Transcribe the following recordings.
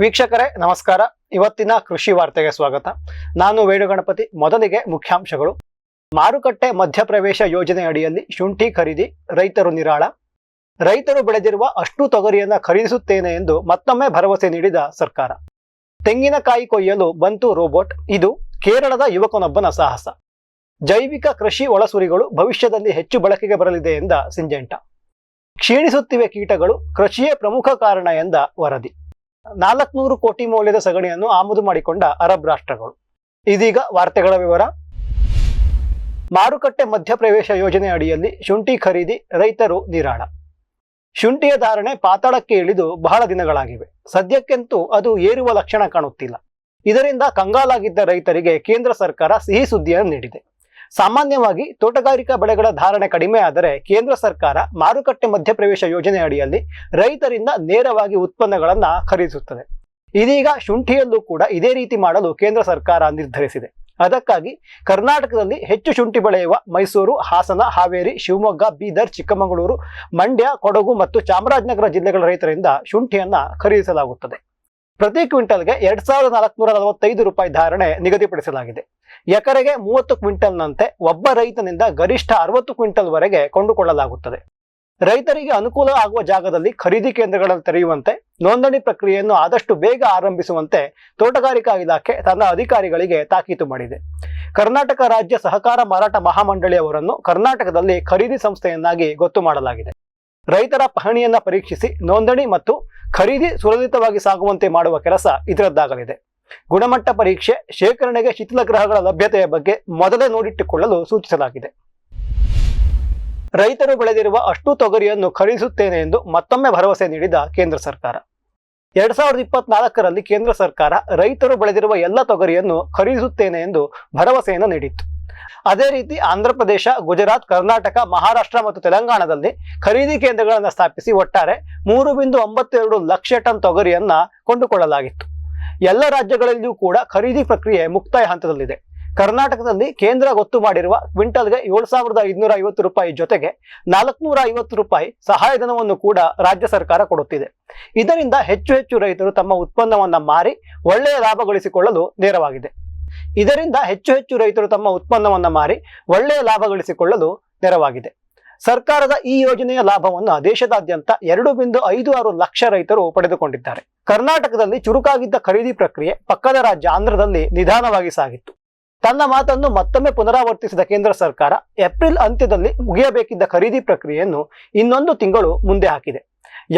ವೀಕ್ಷಕರೇ ನಮಸ್ಕಾರ. ಇವತ್ತಿನ ಕೃಷಿ ವಾರ್ತೆಗೆ ಸ್ವಾಗತ. ನಾನು ವೇಣುಗಣಪತಿ. ಮೊದಲಿಗೆ ಮುಖ್ಯಾಂಶಗಳು. ಮಾರುಕಟ್ಟೆ ಮಧ್ಯಪ್ರವೇಶ ಯೋಜನೆ ಅಡಿಯಲ್ಲಿ ಶುಂಠಿ ಖರೀದಿ, ರೈತರು ನಿರಾಳ. ರೈತರು ಬೆಳೆದಿರುವ ಅಷ್ಟು ತೊಗರಿಯನ್ನ ಖರೀದಿಸುತ್ತೇನೆ ಎಂದು ಮತ್ತೊಮ್ಮೆ ಭರವಸೆ ನೀಡಿದ ಸರ್ಕಾರ. ತೆಂಗಿನಕಾಯಿ ಕೊಯ್ಯಲು ಬಂತು ರೋಬೋಟ್, ಇದು ಕೇರಳದ ಯುವಕನೊಬ್ಬನ ಸಾಹಸ. ಜೈವಿಕ ಕೃಷಿ ಒಳಸುರಿಗಳು ಭವಿಷ್ಯದಲ್ಲಿ ಹೆಚ್ಚು ಬಳಕೆಗೆ ಬರಲಿದೆ ಎಂದ ಸಿಂಜೆಂಟ. ಕ್ಷೀಣಿಸುತ್ತಿವೆ ಕೀಟಗಳು, ಕೃಷಿಯೇ ಪ್ರಮುಖ ಕಾರಣ ಎಂದ ವರದಿ. 400 ಕೋಟಿ ಮೌಲ್ಯದ ಸಗಣಿಯನ್ನು ಆಮದು ಮಾಡಿಕೊಂಡ ಅರಬ್ ರಾಷ್ಟ್ರಗಳು. ಇದೀಗ ವಾರ್ತೆಗಳ ವಿವರ. ಮಾರುಕಟ್ಟೆ ಮಧ್ಯಪ್ರವೇಶ ಯೋಜನೆ ಅಡಿಯಲ್ಲಿ ಶುಂಠಿ ಖರೀದಿ, ರೈತರು ನಿರಾಳ. ಶುಂಠಿಯ ಧಾರಣೆ ಪಾತಾಳಕ್ಕೆ ಇಳಿದು ಬಹಳ ದಿನಗಳಾಗಿವೆ. ಸದ್ಯಕ್ಕಂತೂ ಅದು ಏರುವ ಲಕ್ಷಣ ಕಾಣುತ್ತಿಲ್ಲ. ಇದರಿಂದ ಕಂಗಾಲಾಗಿದ್ದ ರೈತರಿಗೆ ಕೇಂದ್ರ ಸರ್ಕಾರ ಸಿಹಿ ಸುದ್ದಿಯನ್ನು ನೀಡಿದೆ. ಸಾಮಾನ್ಯವಾಗಿ ತೋಟಗಾರಿಕಾ ಬೆಳೆಗಳ ಧಾರಣೆ ಕಡಿಮೆ ಆದರೆ ಕೇಂದ್ರ ಸರ್ಕಾರ ಮಾರುಕಟ್ಟೆ ಮಧ್ಯಪ್ರವೇಶ ಯೋಜನೆ ಅಡಿಯಲ್ಲಿ ರೈತರಿಂದ ನೇರವಾಗಿ ಉತ್ಪನ್ನಗಳನ್ನ ಖರೀದಿಸುತ್ತದೆ. ಇದೀಗ ಶುಂಠಿಯಲ್ಲೂ ಕೂಡ ಇದೇ ರೀತಿ ಮಾಡಲು ಕೇಂದ್ರ ಸರ್ಕಾರ ನಿರ್ಧರಿಸಿದೆ. ಅದಕ್ಕಾಗಿ ಕರ್ನಾಟಕದಲ್ಲಿ ಹೆಚ್ಚು ಶುಂಠಿ ಬೆಳೆಯುವ ಮೈಸೂರು, ಹಾಸನ, ಹಾವೇರಿ, ಶಿವಮೊಗ್ಗ, ಬೀದರ್, ಚಿಕ್ಕಮಗಳೂರು, ಮಂಡ್ಯ, ಕೊಡಗು ಮತ್ತು ಚಾಮರಾಜನಗರ ಜಿಲ್ಲೆಗಳ ರೈತರಿಂದ ಶುಂಠಿಯನ್ನ ಖರೀದಿಸಲಾಗುತ್ತದೆ. ಪ್ರತಿ ಕ್ವಿಂಟಲ್ಗೆ 2445 ರೂಪಾಯಿ ಧಾರಣೆ ನಿಗದಿಪಡಿಸಲಾಗಿದೆ. ಎಕರೆಗೆ 30 ಕ್ವಿಂಟಲ್ನಂತೆ ಒಬ್ಬ ರೈತನಿಂದ ಗರಿಷ್ಠ 60 ಕ್ವಿಂಟಲ್ ವರೆಗೆ ಕೊಂಡುಕೊಳ್ಳಲಾಗುತ್ತದೆ. ರೈತರಿಗೆ ಅನುಕೂಲ ಆಗುವ ಜಾಗದಲ್ಲಿ ಖರೀದಿ ಕೇಂದ್ರಗಳನ್ನು ತೆರೆಯುವಂತೆ, ನೋಂದಣಿ ಪ್ರಕ್ರಿಯೆಯನ್ನು ಆದಷ್ಟು ಬೇಗ ಆರಂಭಿಸುವಂತೆ ತೋಟಗಾರಿಕಾ ಇಲಾಖೆ ತನ್ನ ಅಧಿಕಾರಿಗಳಿಗೆ ತಾಕೀತು ಮಾಡಿದೆ. ಕರ್ನಾಟಕ ರಾಜ್ಯ ಸಹಕಾರ ಮಾರಾಟ ಮಹಾಮಂಡಳಿಯವರನ್ನು ಕರ್ನಾಟಕದಲ್ಲಿ ಖರೀದಿ ಸಂಸ್ಥೆಯನ್ನಾಗಿ ಗೊತ್ತು ಮಾಡಲಾಗಿದೆ. ರೈತರ ಪಹಣಿಯನ್ನ ಪರೀಕ್ಷಿಸಿ ನೋಂದಣಿ ಮತ್ತು ಖರೀದಿ ಸುಲಲಿತವಾಗಿ ಸಾಗುವಂತೆ ಮಾಡುವ ಕೆಲಸ ಇದರದ್ದಾಗಲಿದೆ. ಗುಣಮಟ್ಟ ಪರೀಕ್ಷೆ, ಶೇಖರಣೆಗೆ ಶಿಥಿಲಗ್ರಹಗಳ ಲಭ್ಯತೆಯ ಬಗ್ಗೆ ಮೊದಲೇ ನೋಡಿಟ್ಟುಕೊಳ್ಳಲು ಸೂಚಿಸಲಾಗಿದೆ. ರೈತರು ಬೆಳೆದಿರುವ ಅಷ್ಟು ತೊಗರಿಯನ್ನು ಖರೀದಿಸುತ್ತೇನೆ ಎಂದು ಮತ್ತೊಮ್ಮೆ ಭರವಸೆ ನೀಡಿದ ಕೇಂದ್ರ ಸರ್ಕಾರ. 2024ರಲ್ಲಿ ಕೇಂದ್ರ ಸರ್ಕಾರ ರೈತರು ಬೆಳೆದಿರುವ ಎಲ್ಲ ತೊಗರಿಯನ್ನು ಖರೀದಿಸುತ್ತೇನೆ ಎಂದು ಭರವಸೆಯನ್ನು ನೀಡಿತ್ತು. ಅದೇ ರೀತಿ ಆಂಧ್ರಪ್ರದೇಶ, ಗುಜರಾತ್, ಕರ್ನಾಟಕ, ಮಹಾರಾಷ್ಟ್ರ ಮತ್ತು ತೆಲಂಗಾಣದಲ್ಲಿ ಖರೀದಿ ಕೇಂದ್ರಗಳನ್ನು ಸ್ಥಾಪಿಸಿ ಒಟ್ಟಾರೆ 3.92 ಲಕ್ಷ ಟನ್ ತೊಗರಿಯನ್ನ ಕೊಂಡುಕೊಳ್ಳಲಾಗಿತ್ತು. ಎಲ್ಲ ರಾಜ್ಯಗಳಲ್ಲಿಯೂ ಕೂಡ ಖರೀದಿ ಪ್ರಕ್ರಿಯೆ ಮುಕ್ತಾಯ ಹಂತದಲ್ಲಿದೆ. ಕರ್ನಾಟಕದಲ್ಲಿ ಕೇಂದ್ರ ಗೊತ್ತು ಮಾಡಿರುವ ಕ್ವಿಂಟಲ್ಗೆ 7,550 ರೂಪಾಯಿ ಜೊತೆಗೆ 450 ರೂಪಾಯಿ ಸಹಾಯಧನವನ್ನು ಕೂಡ ರಾಜ್ಯ ಸರ್ಕಾರ ಕೊಡುತ್ತಿದೆ. ಇದರಿಂದ ಹೆಚ್ಚು ರೈತರು ತಮ್ಮ ಉತ್ಪನ್ನವನ್ನ ಮಾರಿ ಒಳ್ಳೆಯ ಲಾಭ ಗಳಿಸಿಕೊಳ್ಳಲು ನೆರವಾಗಿದೆ. ಸರ್ಕಾರದ ಈ ಯೋಜನೆಯ ಲಾಭವನ್ನು ದೇಶದಾದ್ಯಂತ 2.56 ಲಕ್ಷ ರೈತರು ಪಡೆದುಕೊಂಡಿದ್ದಾರೆ. ಕರ್ನಾಟಕದಲ್ಲಿ ಚುರುಕಾಗಿದ್ದ ಖರೀದಿ ಪ್ರಕ್ರಿಯೆ ಪಕ್ಕದ ರಾಜ್ಯ ಆಂಧ್ರದಲ್ಲಿ ನಿಧಾನವಾಗಿ ಸಾಗಿತ್ತು. ತನ್ನ ಮಾತನ್ನು ಮತ್ತೊಮ್ಮೆ ಪುನರಾವರ್ತಿಸಿದ ಕೇಂದ್ರ ಸರ್ಕಾರ ಏಪ್ರಿಲ್ ಅಂತ್ಯದಲ್ಲಿ ಮುಗಿಯಬೇಕಿದ್ದ ಖರೀದಿ ಪ್ರಕ್ರಿಯೆಯನ್ನು ಇನ್ನೊಂದು ತಿಂಗಳು ಮುಂದೆ ಹಾಕಿದೆ.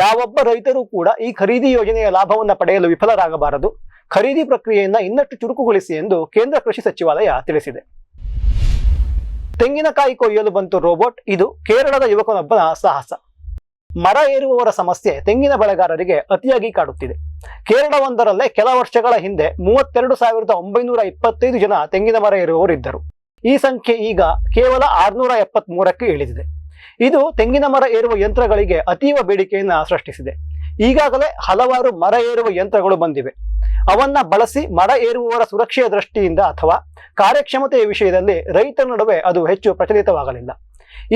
ಯಾವೊಬ್ಬ ರೈತರು ಕೂಡ ಈ ಖರೀದಿ ಯೋಜನೆಯ ಲಾಭವನ್ನು ಪಡೆಯಲು ವಿಫಲರಾಗಬಾರದು. ಖರೀದಿ ಪ್ರಕ್ರಿಯೆಯನ್ನು ಇನ್ನಷ್ಟು ಚುರುಕುಗೊಳಿಸಿ ಎಂದು ಕೇಂದ್ರ ಕೃಷಿ ಸಚಿವಾಲಯ ತಿಳಿಸಿದೆ. ತೆಂಗಿನಕಾಯಿ ಕೊಯ್ಯಲು ಬಂತು ರೋಬೋಟ್, ಇದು ಕೇರಳದ ಯುವಕನೊಬ್ಬನ ಸಾಹಸ. ಮರ ಏರುವವರ ಸಮಸ್ಯೆ ತೆಂಗಿನ ಬೆಳೆಗಾರರಿಗೆ ಅತಿಯಾಗಿ ಕಾಡುತ್ತಿದೆ. ಕೇರಳವೊಂದರಲ್ಲೇ ಕೆಲ ವರ್ಷಗಳ ಹಿಂದೆ 32,925 ಜನ ತೆಂಗಿನ ಮರ ಏರುವವರಿದ್ದರು. ಈ ಸಂಖ್ಯೆ ಈಗ ಕೇವಲ 673ಕ್ಕೆ ಇಳಿದಿದೆ. ಇದು ತೆಂಗಿನ ಮರ ಏರುವ ಯಂತ್ರಗಳಿಗೆ ಅತೀವ ಬೇಡಿಕೆಯನ್ನು ಸೃಷ್ಟಿಸಿದೆ. ಈಗಾಗಲೇ ಹಲವಾರು ಮರ ಏರುವ ಯಂತ್ರಗಳು ಬಂದಿವೆ. ಅವನ್ನ ಬಳಸಿ ಮರ ಏರುವವರ ಸುರಕ್ಷೆಯ ದೃಷ್ಟಿಯಿಂದ ಅಥವಾ ಕಾರ್ಯಕ್ಷಮತೆಯ ವಿಷಯದಲ್ಲಿ ರೈತರ ನಡುವೆ ಅದು ಹೆಚ್ಚು ಪ್ರಚಲಿತವಾಗಲಿಲ್ಲ.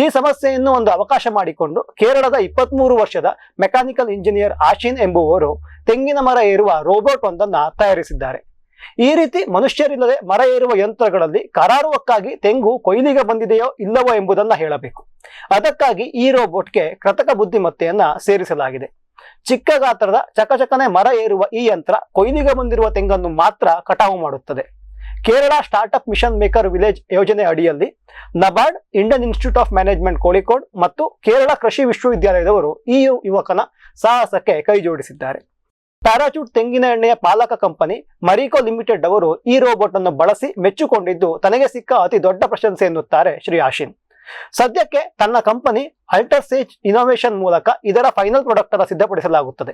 ಈ ಸಮಸ್ಯೆಯನ್ನು ಒಂದು ಅವಕಾಶ ಮಾಡಿಕೊಂಡು ಕೇರಳದ 23 ವರ್ಷದ ಮೆಕ್ಯಾನಿಕಲ್ ಇಂಜಿನಿಯರ್ ಆಶಿನ್ ಎಂಬುವವರು ತೆಂಗಿನ ಮರ ಏರುವ ರೋಬೋಟ್ ಒಂದನ್ನ ತಯಾರಿಸಿದ್ದಾರೆ. ಈ ರೀತಿ ಮನುಷ್ಯರಿಲ್ಲದೆ ಮರ ಏರುವ ಯಂತ್ರಗಳಲ್ಲಿ ಕರಾರುವಕ್ಕಾಗಿ ತೆಂಗು ಕೊಯ್ಲಿಗೆ ಬಂದಿದೆಯೋ ಇಲ್ಲವೋ ಎಂಬುದನ್ನ ಹೇಳಬೇಕು. ಅದಕ್ಕಾಗಿ ಈ ರೋಬೋಟ್ಗೆ ಕೃತಕ ಬುದ್ಧಿಮತ್ತೆಯನ್ನ ಸೇರಿಸಲಾಗಿದೆ. ಚಿಕ್ಕ ಗಾತ್ರದ ಚಕಚಕನೆ ಮರ ಏರುವ ಈ ಯಂತ್ರ ಕೊಯ್ಲಿಗೆ ಬಂದಿರುವ ತೆಂಗನ್ನು ಮಾತ್ರ ಕಟಾವು ಮಾಡುತ್ತದೆ. Kerala startup mission maker village ಯೋಜನೆ ಅಡಿಯಲ್ಲಿ NABARD, Indian institute of management Kozhikode ಮತ್ತು ಕೇರಳ ಕೃಷಿ ವಿಶ್ವವಿದ್ಯಾಲಯದವರು ಈ ಯುವಕನ ಸಾಹಸಕ್ಕೆ ಕೈ ಜೋಡಿಸಿದ್ದಾರೆ. ಪ್ಯಾರಾಚೂಟ್ ತೆಂಗಿನ ಎಣ್ಣೆಯ ಪಾಲಕ ಕಂಪನಿ ಮರಿಕೋ ಲಿಮಿಟೆಡ್ ಅವರು ಈ ರೋಬೋಟ್ ಅನ್ನು ಬಳಸಿ ಮೆಚ್ಚುಕೊಂಡಿದ್ದು ತನಗೆ ಸಿಕ್ಕ ಅತಿ ದೊಡ್ಡ ಪ್ರಶಂಸೆ ಎನ್ನುತ್ತಾರೆ ಶ್ರೀ ಆಶಿನ್. ಸದ್ಯಕ್ಕೆ ತನ್ನ ಕಂಪನಿ ಅಲ್ಟರ್ಸೇಜ್ ಇನೋವೇಷನ್ ಮೂಲಕ ಇದರ ಫೈನಲ್ ಪ್ರಾಡಕ್ಟ್ ಅನ್ನು ಸಿದ್ಧಪಡಿಸಲಾಗುತ್ತದೆ.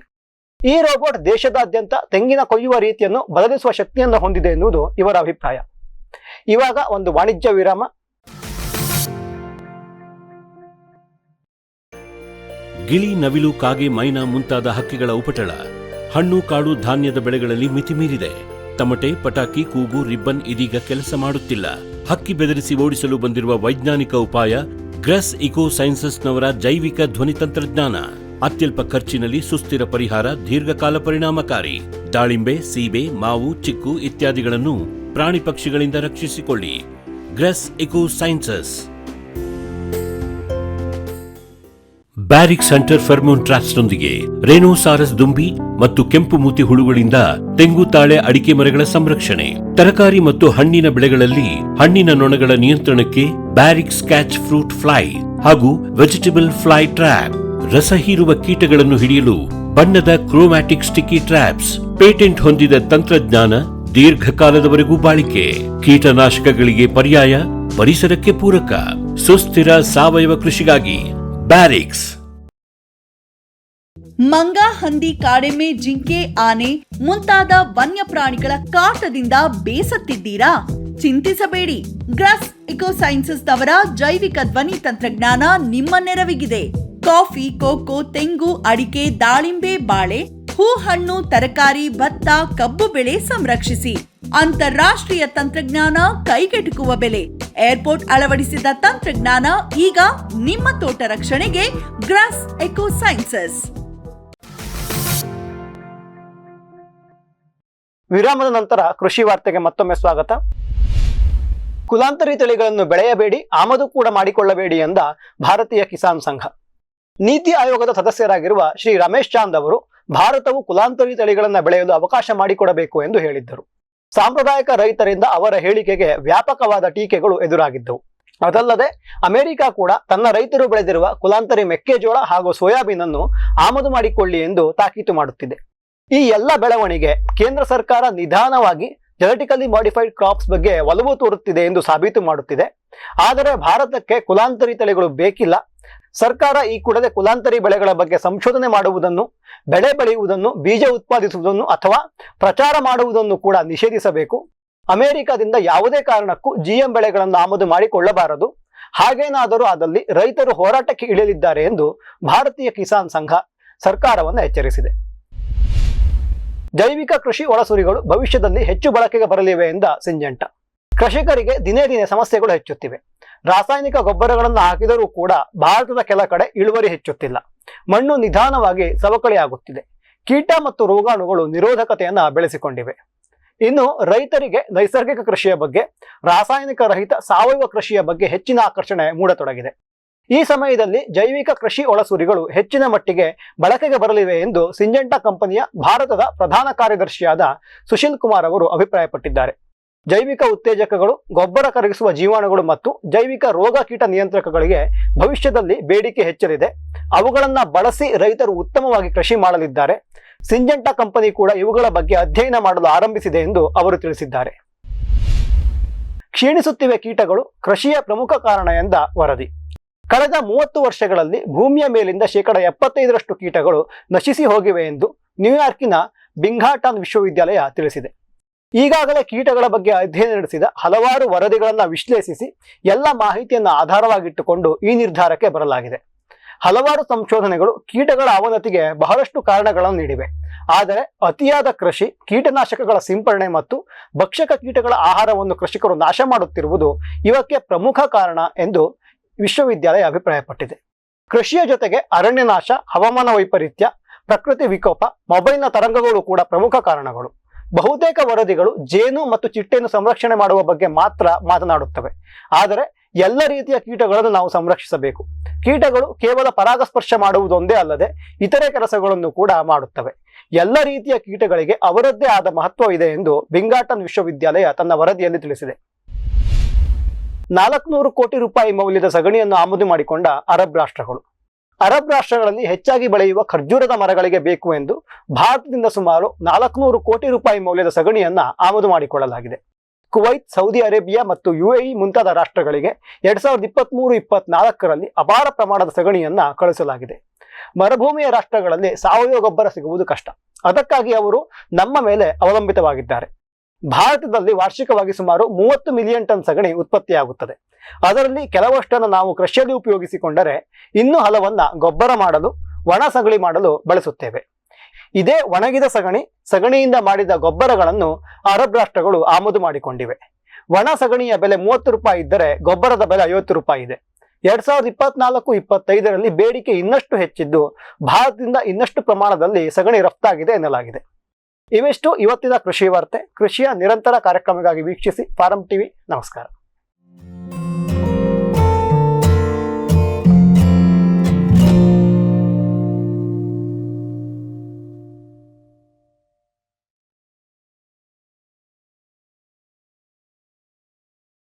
ಈ ರೋಬೋಟ್ ದೇಶದಾದ್ಯಂತ ತೆಂಗಿನ ಕೊಯ್ಯುವ ರೀತಿಯನ್ನು ಬದಲಿಸುವ ಶಕ್ತಿಯನ್ನು ಹೊಂದಿದೆ ಎನ್ನುವುದು ಇವರ ಅಭಿಪ್ರಾಯ. ಇವಾಗ ಒಂದು ವಾಣಿಜ್ಯ ವಿರಾಮ. ಗಿಳಿ, ನವಿಲು, ಕಾಗೆ, ಮೈನಾ ಮುಂತಾದ ಹಕ್ಕಿಗಳ ಉಪಟಳ ಹಣ್ಣು, ಕಾಳು, ಧಾನ್ಯದ ಬೆಳೆಗಳಲ್ಲಿ ಮಿತಿ ಮೀರಿದೆ. ತಮಟೆ, ಪಟಾಕಿ, ಕೂಗು, ರಿಬ್ಬನ್ ಇದೀಗ ಕೆಲಸ ಮಾಡುತ್ತಿಲ್ಲ. ಹಕ್ಕಿ ಬೆದರಿಸಿ ಓಡಿಸಲು ಬಂದಿರುವ ವೈಜ್ಞಾನಿಕ ಉಪಾಯ ಗ್ರೆಸ್ ಇಕೋ ಸೈನ್ಸಸ್ನವರ ಜೈವಿಕ ಧ್ವನಿ ತಂತ್ರಜ್ಞಾನ. ಅತ್ಯಲ್ಪ ಖರ್ಚಿನಲ್ಲಿ ಸುಸ್ಥಿರ ಪರಿಹಾರ, ದೀರ್ಘಕಾಲ ಪರಿಣಾಮಕಾರಿ. ದಾಳಿಂಬೆ, ಸೀಬೆ, ಮಾವು, ಚಿಕ್ಕು ಇತ್ಯಾದಿಗಳನ್ನು ಪ್ರಾಣಿ ಪಕ್ಷಿಗಳಿಂದ ರಕ್ಷಿಸಿಕೊಳ್ಳಿ. ಗ್ರೆಸ್ ಎಕೋ ಸೈನ್ಸಸ್. ಬ್ಯಾರಿಕ್ ಸೆಂಟರ್ ಫೆರ್ಮೋನ್ ಟ್ರಾಪ್ಸ್ನೊಂದಿಗೆ ರೇನೋಸಾರಸ್ ದುಂಬಿ ಮತ್ತು ಕೆಂಪು ಮೂತಿ ಹುಳುಗಳಿಂದ ತೆಂಗು, ತಾಳೆ, ಅಡಿಕೆ ಮರಗಳ ಸಂರಕ್ಷಣೆ. ತರಕಾರಿ ಮತ್ತು ಹಣ್ಣಿನ ಬೆಳೆಗಳಲ್ಲಿ ಹಣ್ಣಿನ ನೊಣಗಳ ನಿಯಂತ್ರಣಕ್ಕೆ ಬ್ಯಾರಿಕ್ ಸ್ಕ್ಯಾಚ್ ಫ್ರೂಟ್ ಫ್ಲೈ ಹಾಗೂ ವೆಜಿಟೇಬಲ್ ಫ್ಲೈ ಟ್ರ್ಯಾಪ್. ರಸ ಹೀರುವ ಕೀಟಗಳನ್ನು ಹಿಡಿಯಲು ಬಣ್ಣದ ಕ್ರೋಮ್ಯಾಟಿಕ್ ಸ್ಟಿಕ್ಕಿ ಟ್ರ್ಯಾಪ್ಸ್. ಪೇಟೆಂಟ್ ಹೊಂದಿದ ತಂತ್ರಜ್ಞಾನ, ದೀರ್ಘಕಾಲದವರೆಗೂ ಬಾಳಿಕೆ. ಕೀಟನಾಶಕಗಳಿಗೆ ಪರ್ಯಾಯ, ಪರಿಸರಕ್ಕೆ ಪೂರಕ. ಸುಸ್ಥಿರ ಸಾವಯವ ಕೃಷಿಗಾಗಿ ಬ್ಯಾರಿಕ್ಸ್. ಮಂಗ, ಹಂದಿ, ಕಾಡೆಮ್ಮೆ, ಜಿಂಕೆ, ಆನೆ ಮುಂತಾದ ವನ್ಯಪ್ರಾಣಿಗಳ ಕಾಟದಿಂದ ಬೇಸತ್ತಿದ್ದೀರಾ? ಚಿಂತಿಸಬೇಡಿ. ಗ್ರಾಸ್ ಎಕೋ ಸೈನ್ಸಸ್ ನವರ ಜೈವಿಕ ಧ್ವನಿ ತಂತ್ರಜ್ಞಾನ ನಿಮ್ಮ ನೆರವಿಗಿದೆ. ಕಾಫಿ, ಕೋಕೋ, ತೆಂಗು, ಅಡಿಕೆ, ದಾಳಿಂಬೆ, ಬಾಳೆ, ಹೂ, ಹಣ್ಣು, ತರಕಾರಿ, ಭತ್ತ, ಕಬ್ಬು ಬೆಳೆ ಸಂರಕ್ಷಿಸಿ. ಅಂತಾರಾಷ್ಟ್ರೀಯ ತಂತ್ರಜ್ಞಾನ, ಕೈಗೆಟುಕುವ ಬೆಲೆ. ಏರ್ಪೋರ್ಟ್ ಅಳವಡಿಸಿದ ತಂತ್ರಜ್ಞಾನ ಈಗ ನಿಮ್ಮ ತೋಟ ರಕ್ಷಣೆಗೆ. Grass eco sciences. ವಿರಾಮದ ನಂತರ ಕೃಷಿ ವಾರ್ತೆಗೆ ಮತ್ತೊಮ್ಮೆ ಸ್ವಾಗತ. ಕುಲಾಂತರಿ ತಳಿಗಳನ್ನು ಬೆಳೆಯಬೇಡಿ, ಆಮದು ಕೂಡ ಮಾಡಿಕೊಳ್ಳಬೇಡಿ ಎಂದ ಭಾರತೀಯ ಕಿಸಾನ್ ಸಂಘ. ನೀತಿ ಆಯೋಗದ ಸದಸ್ಯರಾಗಿರುವ ಶ್ರೀ ರಮೇಶ್ ಚಾಂದ್ ಅವರು ಭಾರತವು ಕುಲಾಂತರಿ ತಳಿಗಳನ್ನು ಬೆಳೆಯಲು ಅವಕಾಶ ಮಾಡಿಕೊಡಬೇಕು ಎಂದು ಹೇಳಿದ್ದರು. ಸಾಂಪ್ರದಾಯಿಕ ರೈತರಿಂದ ಅವರ ಹೇಳಿಕೆಗೆ ವ್ಯಾಪಕವಾದ ಟೀಕೆಗಳು ಎದುರಾಗಿದ್ದವು. ಅದಲ್ಲದೆ ಅಮೆರಿಕ ಕೂಡ ತನ್ನ ರೈತರು ಬೆಳೆದಿರುವ ಕುಲಾಂತರಿ ಮೆಕ್ಕೆಜೋಳ ಹಾಗೂ ಸೋಯಾಬೀನ್ ಅನ್ನು ಆಮದು ಮಾಡಿಕೊಳ್ಳಿ ಎಂದು ತಾಕೀತು ಮಾಡುತ್ತಿದೆ. ಈ ಎಲ್ಲ ಬೆಳವಣಿಗೆ ಕೇಂದ್ರ ಸರ್ಕಾರ ನಿಧಾನವಾಗಿ ಜೆನೆಟಿಕಲಿ ಮಾಡಿಫೈಡ್ ಕ್ರಾಪ್ಸ್ ಬಗ್ಗೆ ಒಲವು ತೋರುತ್ತಿದೆ ಎಂದು ಸಾಬೀತು ಮಾಡುತ್ತಿದೆ. ಆದರೆ ಭಾರತಕ್ಕೆ ಕುಲಾಂತರಿ ತಳಿಗಳು ಬೇಕಿಲ್ಲ. ಸರ್ಕಾರ ಈ ಕೂಡಲೇ ಕುಲಾಂತರಿ ಬೆಳೆಗಳ ಬಗ್ಗೆ ಸಂಶೋಧನೆ ಮಾಡುವುದನ್ನು, ಬೆಳೆ ಬೆಳೆಯುವುದನ್ನು, ಬೀಜ ಉತ್ಪಾದಿಸುವುದನ್ನು ಅಥವಾ ಪ್ರಚಾರ ಮಾಡುವುದನ್ನು ಕೂಡ ನಿಷೇಧಿಸಬೇಕು. ಅಮೆರಿಕದಿಂದ ಯಾವುದೇ ಕಾರಣಕ್ಕೂ ಜಿಎಂ ಬೆಳೆಗಳನ್ನು ಆಮದು ಮಾಡಿಕೊಳ್ಳಬಾರದು. ಹಾಗೇನಾದರೂ ಆದಲ್ಲಿ ರೈತರು ಹೋರಾಟಕ್ಕೆ ಇಳಿಯಲಿದ್ದಾರೆ ಎಂದು ಭಾರತೀಯ ಕಿಸಾನ್ ಸಂಘ ಸರ್ಕಾರವನ್ನು ಎಚ್ಚರಿಸಿದೆ. ಜೈವಿಕ ಕೃಷಿ ಒಳಸುರಿಗಳು ಭವಿಷ್ಯದಲ್ಲಿ ಹೆಚ್ಚು ಬಳಕೆಗೆ ಬರಲಿವೆ ಎಂದ ಸಿಂಜೆಂಟಾ. ಕೃಷಿಕರಿಗೆ ದಿನೇ ದಿನೇ ಸಮಸ್ಯೆಗಳು ಹೆಚ್ಚುತ್ತಿವೆ. ರಾಸಾಯನಿಕ ಗೊಬ್ಬರಗಳನ್ನು ಹಾಕಿದರೂ ಕೂಡ ಭಾರತದ ಕೆಲ ಕಡೆ ಇಳುವರಿ ಹೆಚ್ಚುತ್ತಿಲ್ಲ. ಮಣ್ಣು ನಿಧಾನವಾಗಿ ಸವಕಳಿಯಾಗುತ್ತಿದೆ. ಕೀಟ ಮತ್ತು ರೋಗಾಣುಗಳು ನಿರೋಧಕತೆಯನ್ನು ಬೆಳೆಸಿಕೊಂಡಿವೆ. ಇನ್ನು ರೈತರಿಗೆ ನೈಸರ್ಗಿಕ ಕೃಷಿಯ ಬಗ್ಗೆ, ರಾಸಾಯನಿಕ ರಹಿತ ಸಾವಯವ ಕೃಷಿಯ ಬಗ್ಗೆ ಹೆಚ್ಚಿನ ಆಕರ್ಷಣೆ ಮೂಡತೊಡಗಿದೆ. ಈ ಸಮಯದಲ್ಲಿ ಜೈವಿಕ ಕೃಷಿ ಒಳಸುರಿಗಳು ಹೆಚ್ಚಿನ ಮಟ್ಟಿಗೆ ಬಳಕೆಗೆ ಬರಲಿವೆ ಎಂದು ಸಿಂಜೆಂಟಾ ಕಂಪನಿಯ ಭಾರತದ ಪ್ರಧಾನ ಕಾರ್ಯದರ್ಶಿಯಾದ ಸುಶೀಲ್ ಕುಮಾರ್ ಅವರು ಅಭಿಪ್ರಾಯಪಟ್ಟಿದ್ದಾರೆ. ಜೈವಿಕ ಉತ್ತೇಜಕಗಳು, ಗೊಬ್ಬರ ಕರಗಿಸುವ ಜೀವಾಣುಗಳು ಮತ್ತು ಜೈವಿಕ ರೋಗ ಕೀಟ ನಿಯಂತ್ರಕಗಳಿಗೆ ಭವಿಷ್ಯದಲ್ಲಿ ಬೇಡಿಕೆ ಹೆಚ್ಚಲಿದೆ. ಅವುಗಳನ್ನು ಬಳಸಿ ರೈತರು ಉತ್ತಮವಾಗಿ ಕೃಷಿ ಮಾಡಲಿದ್ದಾರೆ. ಸಿಂಜೆಂಟಾ ಕಂಪನಿ ಕೂಡ ಇವುಗಳ ಬಗ್ಗೆ ಅಧ್ಯಯನ ಮಾಡಲು ಆರಂಭಿಸಿದೆ ಎಂದು ಅವರು ತಿಳಿಸಿದ್ದಾರೆ. ಕ್ಷೀಣಿಸುತ್ತಿವೆ ಕೀಟಗಳು ಕೃಷಿಯ ಪ್ರಮುಖ ಕಾರಣ ಎಂದ ವರದಿ. ಕಳೆದ 30 ವರ್ಷಗಳಲ್ಲಿ ಭೂಮಿಯ ಮೇಲಿಂದ 75% ಕೀಟಗಳು ನಶಿಸಿ ಹೋಗಿವೆ ಎಂದು ನ್ಯೂಯಾರ್ಕಿನ ಬಿಂಘಾಟನ್ ವಿಶ್ವವಿದ್ಯಾಲಯ ತಿಳಿಸಿದೆ. ಈಗಾಗಲೇ ಕೀಟಗಳ ಬಗ್ಗೆ ಅಧ್ಯಯನ ನಡೆಸಿದ ಹಲವಾರು ವರದಿಗಳನ್ನು ವಿಶ್ಲೇಷಿಸಿ ಎಲ್ಲ ಮಾಹಿತಿಯನ್ನು ಆಧಾರವಾಗಿಟ್ಟುಕೊಂಡು ಈ ನಿರ್ಧಾರಕ್ಕೆ ಬರಲಾಗಿದೆ. ಹಲವಾರು ಸಂಶೋಧನೆಗಳು ಕೀಟಗಳ ಅವನತಿಗೆ ಬಹಳಷ್ಟು ಕಾರಣಗಳನ್ನು ನೀಡಿವೆ. ಆದರೆ ಅತಿಯಾದ ಕೃಷಿ, ಕೀಟನಾಶಕಗಳ ಸಿಂಪರಣೆ ಮತ್ತು ಭಕ್ಷಕ ಕೀಟಗಳ ಆಹಾರವನ್ನು ಕೃಷಿಕರು ನಾಶ ಮಾಡುತ್ತಿರುವುದು ಇವಕ್ಕೆ ಪ್ರಮುಖ ಕಾರಣ ಎಂದು ವಿಶ್ವವಿದ್ಯಾಲಯ ಅಭಿಪ್ರಾಯಪಟ್ಟಿದೆ. ಕೃಷಿಯ ಜೊತೆಗೆ ಅರಣ್ಯನಾಶ, ಹವಾಮಾನ ವೈಪರೀತ್ಯ, ಪ್ರಕೃತಿ ವಿಕೋಪ, ಮೊಬೈಲ್ನ ತರಂಗಗಳು ಕೂಡ ಪ್ರಮುಖ ಕಾರಣಗಳು. ಬಹುತೇಕ ವರದಿಗಳು ಜೇನು ಮತ್ತು ಚಿಟ್ಟೆಯನ್ನು ಸಂರಕ್ಷಣೆ ಮಾಡುವ ಬಗ್ಗೆ ಮಾತ್ರ ಮಾತನಾಡುತ್ತವೆ. ಆದರೆ ಎಲ್ಲ ರೀತಿಯ ಕೀಟಗಳನ್ನು ನಾವು ಸಂರಕ್ಷಿಸಬೇಕು. ಕೀಟಗಳು ಕೇವಲ ಪರಾಗಸ್ಪರ್ಶ ಮಾಡುವುದೊಂದೇ ಅಲ್ಲದೆ ಇತರೆ ಕೆಲಸಗಳನ್ನು ಕೂಡ ಮಾಡುತ್ತವೆ. ಎಲ್ಲ ರೀತಿಯ ಕೀಟಗಳಿಗೆ ಅವರದ್ದೇ ಆದ ಮಹತ್ವ ಇದೆ ಎಂದು ಬಿಂಘಾಟನ್ ವಿಶ್ವವಿದ್ಯಾಲಯ ತನ್ನ ವರದಿಯಲ್ಲಿ ತಿಳಿಸಿದೆ. 400 ಕೋಟಿ ರೂಪಾಯಿ ಮೌಲ್ಯದ ಸಗಣಿಯನ್ನು ಆಮದು ಮಾಡಿಕೊಂಡ ಅರಬ್ ರಾಷ್ಟ್ರಗಳು. ಅರಬ್ ರಾಷ್ಟ್ರಗಳಲ್ಲಿ ಹೆಚ್ಚಾಗಿ ಬೆಳೆಯುವ ಖರ್ಜೂರದ ಮರಗಳಿಗೆ ಬೇಕು ಎಂದು ಭಾರತದಿಂದ ಸುಮಾರು 400 ಕೋಟಿ ರೂಪಾಯಿ ಮೌಲ್ಯದ ಸಗಣಿಯನ್ನ ಆಮದು ಮಾಡಿಕೊಳ್ಳಲಾಗಿದೆ. ಕುವೈತ್, ಸೌದಿ ಅರೇಬಿಯಾ ಮತ್ತು UAE ಮುಂತಾದ ರಾಷ್ಟ್ರಗಳಿಗೆ 2023-24ರಲ್ಲಿ ಅಪಾರ ಪ್ರಮಾಣದ ಸಗಣಿಯನ್ನ ಕಳಿಸಲಾಗಿದೆ. ಮರುಭೂಮಿಯ ರಾಷ್ಟ್ರಗಳಲ್ಲಿ ಸಾವಯವ ಗೊಬ್ಬರ ಸಿಗುವುದು ಕಷ್ಟ. ಅದಕ್ಕಾಗಿ ಅವರು ನಮ್ಮ ಮೇಲೆ ಅವಲಂಬಿತವಾಗಿದ್ದಾರೆ. ಭಾರತದಲ್ಲಿ ವಾರ್ಷಿಕವಾಗಿ ಸುಮಾರು 30 ಮಿಲಿಯನ್ ಟನ್ ಸಗಣಿ ಉತ್ಪತ್ತಿಯಾಗುತ್ತದೆ. ಅದರಲ್ಲಿ ಕೆಲವಷ್ಟನ್ನು ನಾವು ಕೃಷಿಯಲ್ಲಿ ಉಪಯೋಗಿಸಿಕೊಂಡರೆ ಇನ್ನೂ ಹಲವನ್ನ ಗೊಬ್ಬರ ಮಾಡಲು, ಒಣ ಸಗಣಿ ಮಾಡಲು ಬಳಸುತ್ತೇವೆ. ಇದೇ ಒಣಗಿದ ಸಗಣಿಯಿಂದ ಮಾಡಿದ ಗೊಬ್ಬರಗಳನ್ನು ಅರಬ್ ರಾಷ್ಟ್ರಗಳು ಆಮದು ಮಾಡಿಕೊಂಡಿವೆ. ಒಣ ಸಗಣಿಯ ಬೆಲೆ 30 ರೂಪಾಯಿ ಇದ್ದರೆ ಗೊಬ್ಬರದ ಬೆಲೆ 50 ರೂಪಾಯಿ ಇದೆ. 2024-25ರಲ್ಲಿ ಬೇಡಿಕೆ ಇನ್ನಷ್ಟು ಹೆಚ್ಚಿದ್ದು ಭಾರತದಿಂದ ಇನ್ನಷ್ಟು ಪ್ರಮಾಣದಲ್ಲಿ ಸಗಣಿ ರಫ್ತಾಗಿದೆ ಎನ್ನಲಾಗಿದೆ. ಇವೆಷ್ಟು ಇವತ್ತಿನ ಕೃಷಿ ವಾರ್ತೆ. ಕೃಷಿಯ ನಿರಂತರ ಕಾರ್ಯಕ್ರಮಕ್ಕಾಗಿ ವೀಕ್ಷಿಸಿ ಫಾರಂ ಟಿವಿ. ನಮಸ್ಕಾರ.